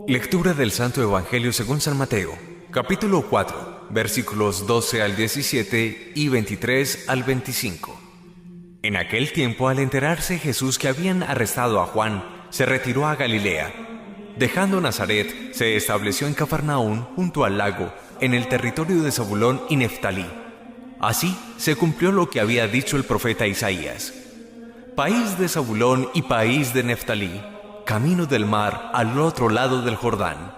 Lectura del Santo Evangelio según San Mateo, capítulo 4, versículos 12 al 17 y 23 al 25. En aquel tiempo, al enterarse Jesús que habían arrestado a Juan, se retiró a Galilea. Dejando Nazaret, se estableció en Cafarnaún, junto al lago, en el territorio de Zabulón y Neftalí. Así se cumplió lo que había dicho el profeta Isaías. País de Zabulón y país de Neftalí, camino del mar al otro lado del Jordán,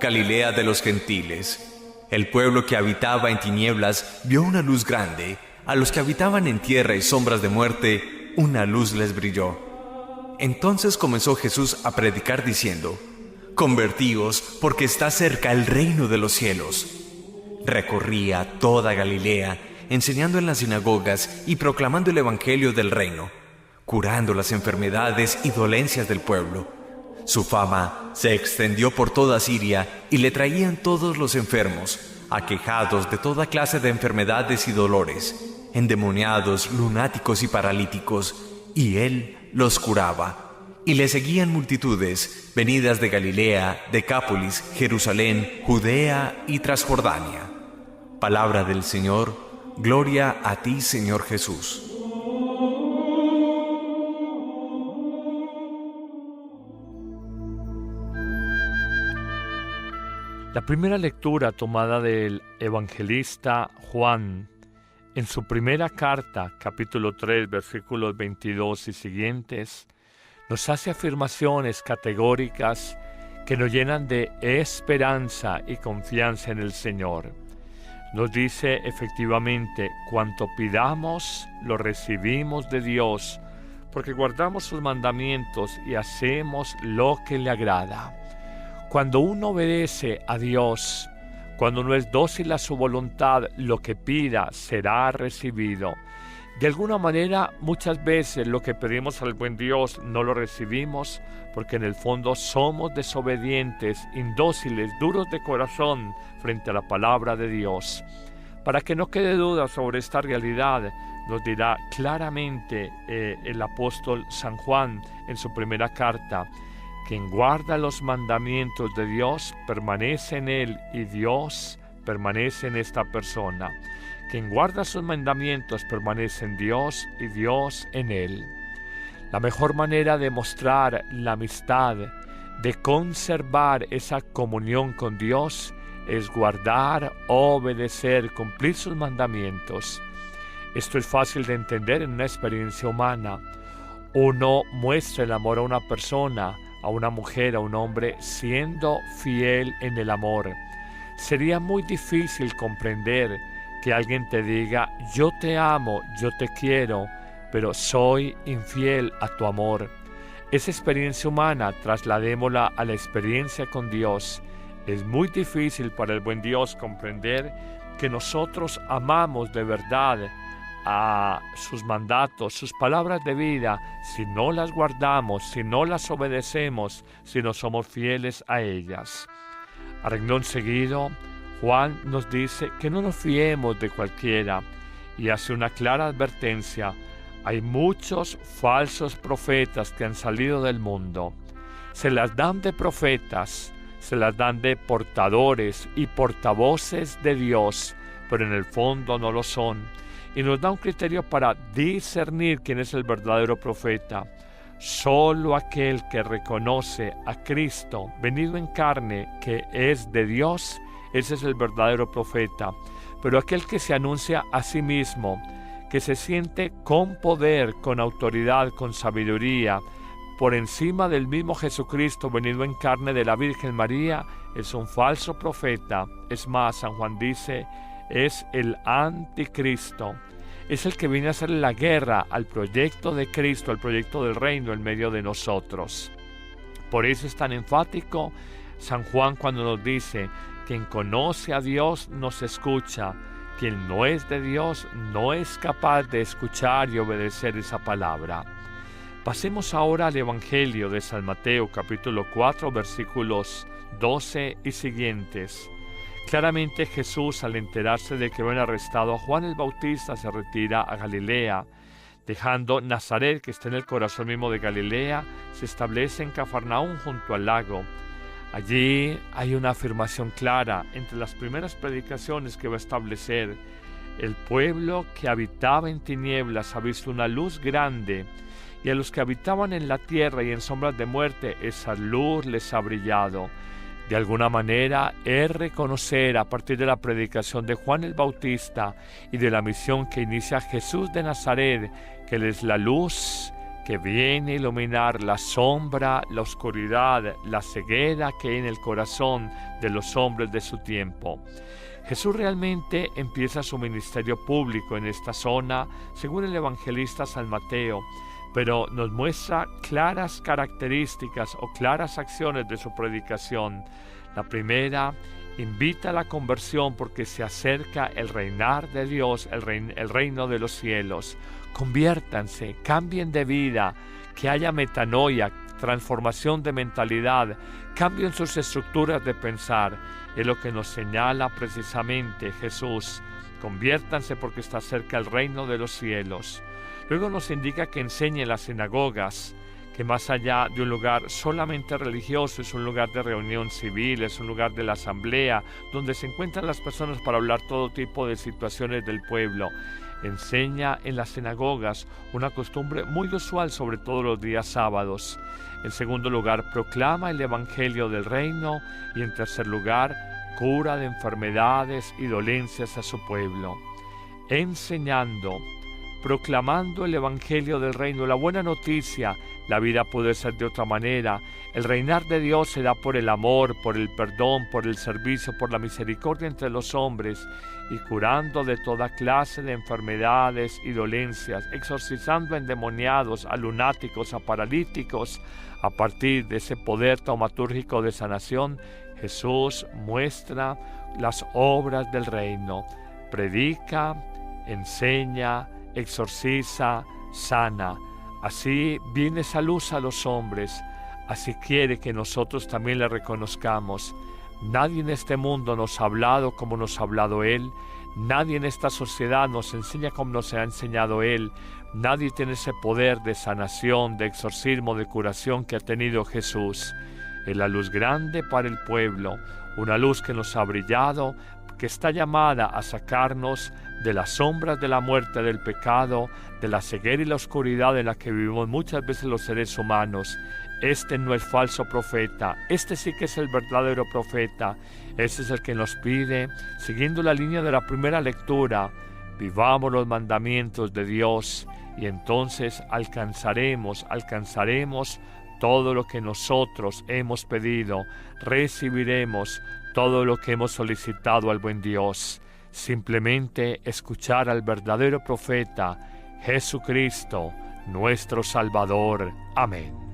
Galilea de los gentiles. El pueblo que habitaba en tinieblas vio una luz grande. A los que habitaban en tierra y sombras de muerte, una luz les brilló. Entonces comenzó Jesús a predicar diciendo: «Convertíos, porque está cerca el reino de los cielos». Recorría toda Galilea, enseñando en las sinagogas y proclamando el evangelio del reino, curando las enfermedades y dolencias del pueblo. Su fama se extendió por toda Siria y le traían todos los enfermos, aquejados de toda clase de enfermedades y dolores, endemoniados, lunáticos y paralíticos, y él los curaba. Y le seguían multitudes, venidas de Galilea, Decápolis, Jerusalén, Judea y Transjordania. Palabra del Señor, gloria a ti, Señor Jesús. La primera lectura tomada del evangelista Juan en su primera carta, capítulo 3, versículos 22 y siguientes, nos hace afirmaciones categóricas que nos llenan de esperanza y confianza en el Señor. Nos dice efectivamente: cuanto pidamos, lo recibimos de Dios, porque guardamos sus mandamientos y hacemos lo que le agrada. Cuando uno obedece a Dios, cuando uno es dócil a su voluntad, lo que pida será recibido. De alguna manera, muchas veces lo que pedimos al buen Dios no lo recibimos porque en el fondo somos desobedientes, indóciles, duros de corazón frente a la palabra de Dios. Para que no quede duda sobre esta realidad, nos dirá claramente el apóstol San Juan en su primera carta: quien guarda los mandamientos de Dios permanece en él y Dios permanece en esta persona. Quien guarda sus mandamientos permanece en Dios y Dios en él. La mejor manera de mostrar la amistad, de conservar esa comunión con Dios, es guardar, obedecer, cumplir sus mandamientos. Esto es fácil de entender en una experiencia humana. Uno muestra el amor a una persona, a una mujer, a un hombre, siendo fiel en el amor. Sería muy difícil comprender que alguien te diga: yo te amo, yo te quiero, pero soy infiel a tu amor. Esa experiencia humana, trasladémosla a la experiencia con Dios. Es muy difícil para el buen Dios comprender que nosotros amamos de verdad a sus mandatos, sus palabras de vida, si no las guardamos, si no las obedecemos, si no somos fieles a ellas. A renglón seguido, Juan nos dice que no nos fiemos de cualquiera y hace una clara advertencia: hay muchos falsos profetas que han salido del mundo. Se las dan de profetas, se las dan de portadores y portavoces de Dios, pero en el fondo no lo son. Y nos da un criterio para discernir quién es el verdadero profeta. Solo aquel que reconoce a Cristo venido en carne, que es de Dios, ese es el verdadero profeta. Pero aquel que se anuncia a sí mismo, que se siente con poder, con autoridad, con sabiduría, por encima del mismo Jesucristo venido en carne de la Virgen María, es un falso profeta. Es más, San Juan dice, es el anticristo. Es el que viene a hacer la guerra al proyecto de Cristo, al proyecto del reino en medio de nosotros. Por eso es tan enfático San Juan cuando nos dice: quien conoce a Dios nos escucha, quien no es de Dios no es capaz de escuchar y obedecer esa palabra. Pasemos ahora al Evangelio de San Mateo, capítulo 4, versículos 12 y siguientes. Claramente Jesús, al enterarse de que habían arrestado a Juan el Bautista, se retira a Galilea. Dejando Nazaret, que está en el corazón mismo de Galilea, se establece en Cafarnaúm junto al lago. Allí hay una afirmación clara entre las primeras predicaciones que va a establecer. El pueblo que habitaba en tinieblas ha visto una luz grande, y a los que habitaban en la tierra y en sombras de muerte, esa luz les ha brillado. De alguna manera es reconocer a partir de la predicación de Juan el Bautista y de la misión que inicia Jesús de Nazaret, que Él es la luz que viene a iluminar la sombra, la oscuridad, la ceguera que hay en el corazón de los hombres de su tiempo. Jesús realmente empieza su ministerio público en esta zona, según el evangelista San Mateo, pero nos muestra claras características o claras acciones de su predicación. La primera, invita a la conversión porque se acerca el reinar de Dios, el reino de los cielos. Conviértanse, cambien de vida, que haya metanoia, transformación de mentalidad, cambien sus estructuras de pensar. Es lo que nos señala precisamente Jesús. Conviértanse porque está cerca el reino de los cielos. Luego nos indica que enseñe en las sinagogas, que más allá de un lugar solamente religioso, es un lugar de reunión civil, es un lugar de la asamblea, donde se encuentran las personas para hablar todo tipo de situaciones del pueblo. Enseña en las sinagogas, una costumbre muy usual, sobre todo los días sábados. En segundo lugar, proclama el evangelio del reino, y en tercer lugar, cura de enfermedades y dolencias a su pueblo. Enseñando, proclamando el evangelio del reino, la buena noticia. La vida puede ser de otra manera. El reinar de Dios se da por el amor, por el perdón, por el servicio, por la misericordia entre los hombres, y curando de toda clase de enfermedades y dolencias, exorcizando a endemoniados, a lunáticos, a paralíticos. A partir de ese poder taumatúrgico de sanación, Jesús muestra las obras del reino. Predica, enseña, exorciza, sana. Así viene esa luz a los hombres. Así quiere que nosotros también le reconozcamos. Nadie en este mundo nos ha hablado como nos ha hablado Él. Nadie en esta sociedad nos enseña como nos ha enseñado Él. Nadie tiene ese poder de sanación, de exorcismo, de curación que ha tenido Jesús. Es la luz grande para el pueblo, una luz que nos ha brillado, que está llamada a sacarnos de las sombras de la muerte, del pecado, de la ceguera y la oscuridad en la que vivimos muchas veces los seres humanos. Este no es falso profeta, este sí que es el verdadero profeta. Este es el que nos pide, siguiendo la línea de la primera lectura, vivamos los mandamientos de Dios, y entonces alcanzaremos todo lo que nosotros hemos pedido, recibiremos todo lo que hemos solicitado al buen Dios. Simplemente escuchar al verdadero profeta, Jesucristo, nuestro Salvador. Amén.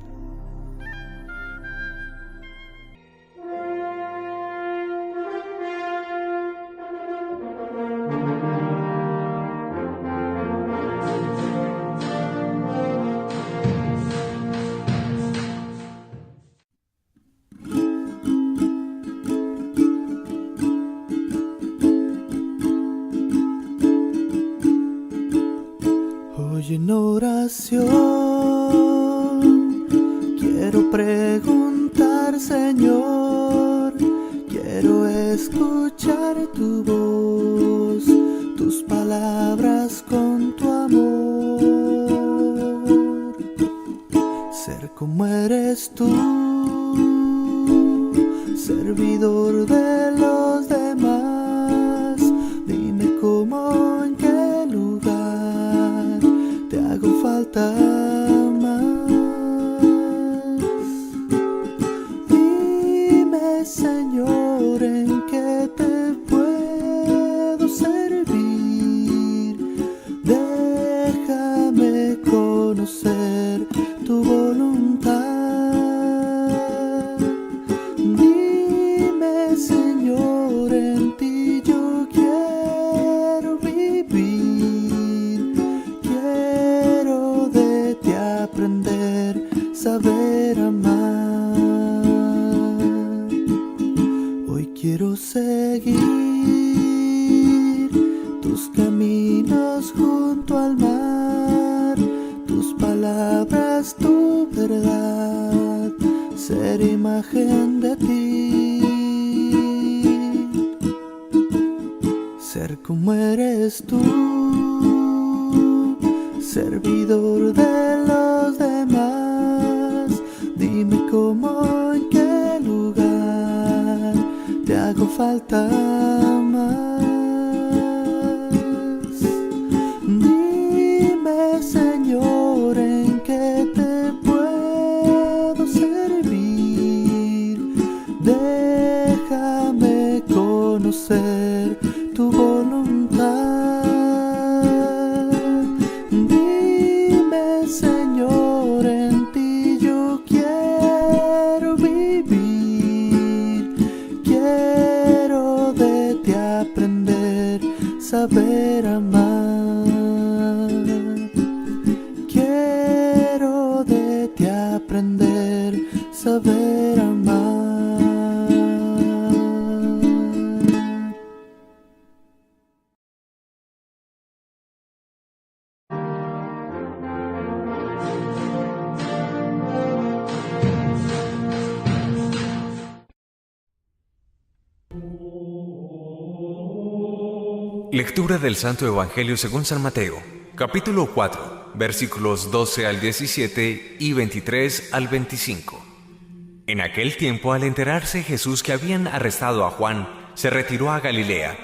Hoy en oración quiero preguntar, Señor, quiero escuchar tu voz, tus palabras con tu amor. Ser como eres tú, servidor de los demás. Dime cómo, en qué lugar te hago falta más. Dime, Señor, en qué te puedo servir. Déjame conocer tu voluntad. Dime, Señor, en ti yo quiero vivir. Quiero de ti aprender, saber amar. Hoy quiero seguir tus caminos junto al mar. ser imagen de ti, ser como eres tú, servidor de los demás. Dime cómo, en qué lugar te hago falta más. Dime, Señor, en qué te puedo servir. Déjame conocer tu voluntad. Dime, Señor, en ti yo quiero vivir. Quiero de ti aprender, saber amar. Quiero de ti aprender, saber amar. Lectura del Santo Evangelio según San Mateo, capítulo 4, versículos 12 al 17 y 23 al 25. En aquel tiempo, al enterarse Jesús que habían arrestado a Juan, se retiró a Galilea.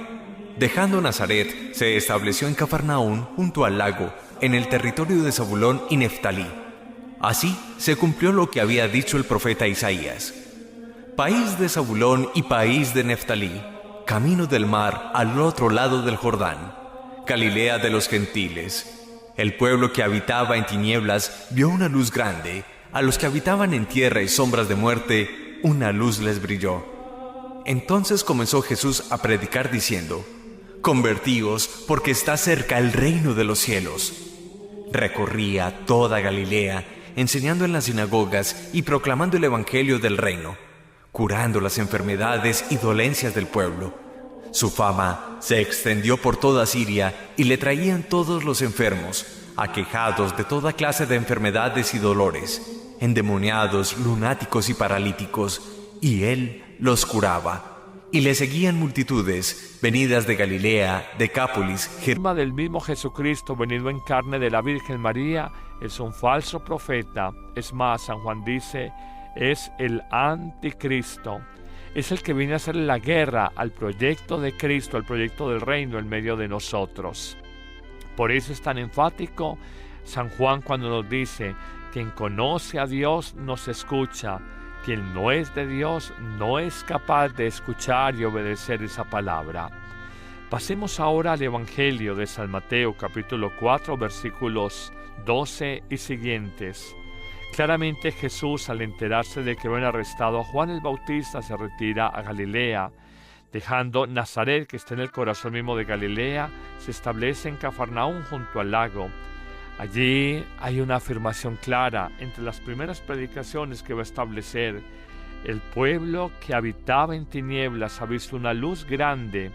Dejando Nazaret, se estableció en Cafarnaún, junto al lago, en el territorio de Zabulón y Neftalí. Así se cumplió lo que había dicho el profeta Isaías. País de Zabulón y país de Neftalí, camino del mar al otro lado del Jordán, Galilea de los gentiles. El pueblo que habitaba en tinieblas vio una luz grande. A los que habitaban en tierra y sombras de muerte, una luz les brilló. Entonces comenzó Jesús a predicar diciendo: Convertíos, porque está cerca el reino de los cielos. Recorría toda Galilea, enseñando en las sinagogas y proclamando el evangelio del reino, curando las enfermedades y dolencias del pueblo. Su fama se extendió por toda Siria y le traían todos los enfermos, aquejados de toda clase de enfermedades y dolores, endemoniados, lunáticos y paralíticos, y él los curaba. Y le seguían multitudes, venidas de Galilea, Decápolis, Del mismo Jesucristo, venido en carne de la Virgen María, es un falso profeta. Es más, San Juan dice, es el anticristo. Es el que viene a hacer la guerra al proyecto de Cristo, al proyecto del reino en medio de nosotros. Por eso es tan enfático San Juan cuando nos dice: quien conoce a Dios nos escucha, quien no es de Dios no es capaz de escuchar y obedecer esa palabra. Pasemos ahora al Evangelio de San Mateo, capítulo 4, versículos 12 y siguientes. Claramente Jesús, al enterarse de que habían arrestado a Juan el Bautista, se retira a Galilea. Dejando Nazaret, que está en el corazón mismo de Galilea, se establece en Cafarnaún, junto al lago. Allí hay una afirmación clara entre las primeras predicaciones que va a establecer. El pueblo que habitaba en tinieblas ha visto una luz grande,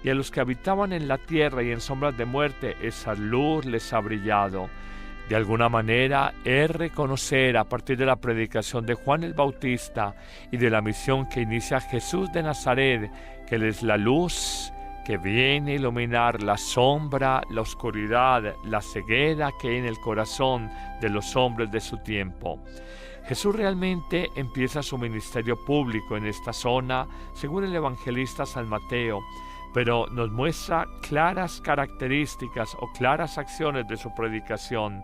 y a los que habitaban en la tierra y en sombras de muerte, esa luz les ha brillado. De alguna manera es reconocer, a partir de la predicación de Juan el Bautista y de la misión que inicia Jesús de Nazaret, que Él es la luz que viene a iluminar la sombra, la oscuridad, la ceguera que hay en el corazón de los hombres de su tiempo. Jesús realmente empieza su ministerio público en esta zona, según el evangelista San Mateo, pero nos muestra claras características o claras acciones de su predicación.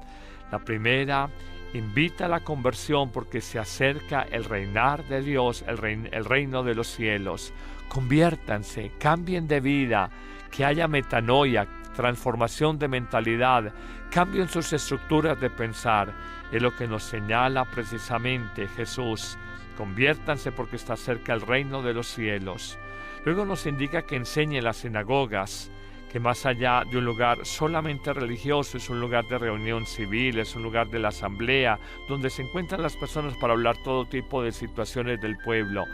La primera, invita a la conversión porque se acerca el reinar de Dios, el reino de los cielos. Conviértanse, cambien de vida, que haya metanoia, transformación de mentalidad, cambien sus estructuras de pensar. Es lo que nos señala precisamente Jesús. Conviértanse porque está cerca el reino de los cielos. Luego nos indica que enseñe en las sinagogas, que más allá de un lugar solamente religioso, es un lugar de reunión civil, es un lugar de la asamblea, donde se encuentran las personas para hablar todo tipo de situaciones del pueblo.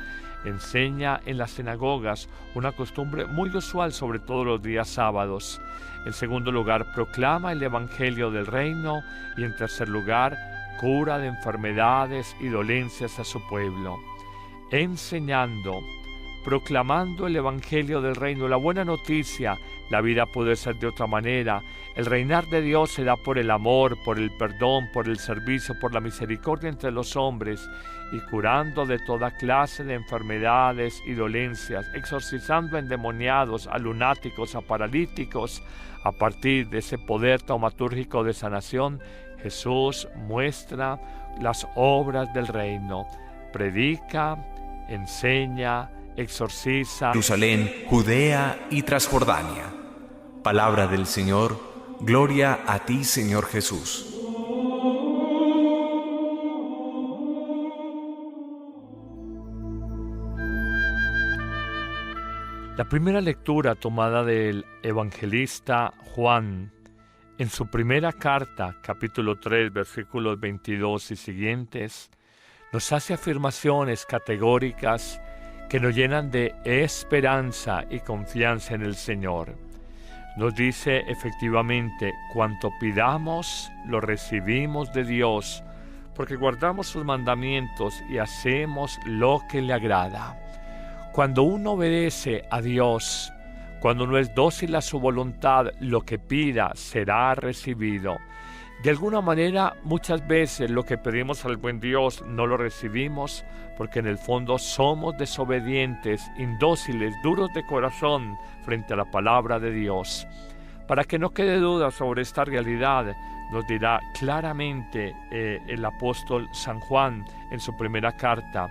Enseña en las sinagogas, una costumbre muy usual, sobre todo los días sábados. En segundo lugar, proclama el evangelio del reino, y en tercer lugar, cura de enfermedades y dolencias a su pueblo, enseñando, proclamando el Evangelio del Reino, la buena noticia. La vida puede ser de otra manera. El reinar de Dios se da por el amor, por el perdón, por el servicio, por la misericordia entre los hombres, y curando de toda clase de enfermedades y dolencias, exorcizando a endemoniados, a lunáticos, a paralíticos. A partir de ese poder taumatúrgico de sanación, Jesús muestra las obras del reino, predica, enseña, exorciza. Jerusalén, Judea y Transjordania. Palabra del Señor, gloria a ti, Señor Jesús. La primera lectura tomada del evangelista Juan en su primera carta, capítulo 3, versículos 22 y siguientes, nos hace afirmaciones categóricas que nos llenan de esperanza y confianza en el Señor. Nos dice efectivamente, cuanto pidamos, lo recibimos de Dios, porque guardamos sus mandamientos y hacemos lo que le agrada. Cuando uno obedece a Dios, cuando uno es dócil a su voluntad, lo que pida será recibido. De alguna manera, muchas veces lo que pedimos al buen Dios no lo recibimos porque en el fondo somos desobedientes, indóciles, duros de corazón frente a la palabra de Dios. Para que no quede duda sobre esta realidad, nos dirá claramente el apóstol San Juan en su primera carta: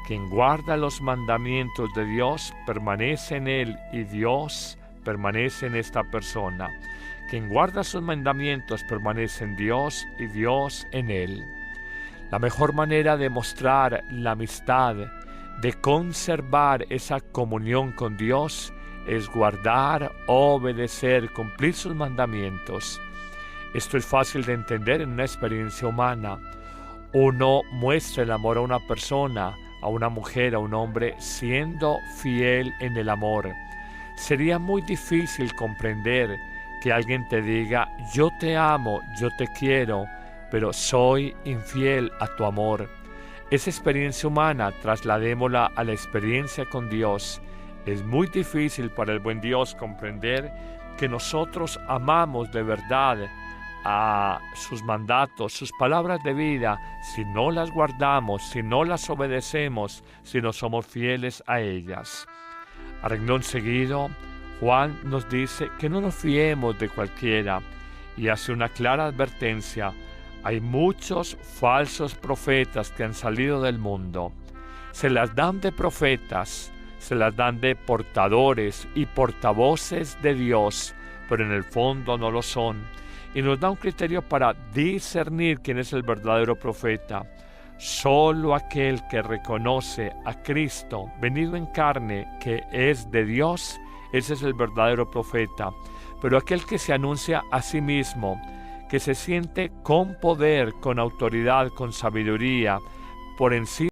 quien guarda los mandamientos de Dios permanece en él y Dios permanece en esta persona. Quien guarda sus mandamientos permanece en Dios y Dios en él. La mejor manera de mostrar la amistad, de conservar esa comunión con Dios, es guardar, obedecer, cumplir sus mandamientos. Esto es fácil de entender en una experiencia humana. Uno muestra el amor a una persona, a una mujer, a un hombre, siendo fiel en el amor. Sería muy difícil comprender que alguien te diga: yo te amo, yo te quiero, pero soy infiel a tu amor. Esa experiencia humana, trasladémosla a la experiencia con Dios. Es muy difícil para el buen Dios comprender que nosotros amamos de verdad a sus mandatos, sus palabras de vida, si no las guardamos, si no las obedecemos, si no somos fieles a ellas. A renglón seguido, Juan nos dice que no nos fiemos de cualquiera y hace una clara advertencia. Hay muchos falsos profetas que han salido del mundo. Se las dan de profetas, se las dan de portadores y portavoces de Dios, pero en el fondo no lo son. Y nos da un criterio para discernir quién es el verdadero profeta. Solo aquel que reconoce a Cristo venido en carne, que es de Dios, ese es el verdadero profeta. Pero aquel que se anuncia a sí mismo, que se siente con poder, con autoridad, con sabiduría, por encima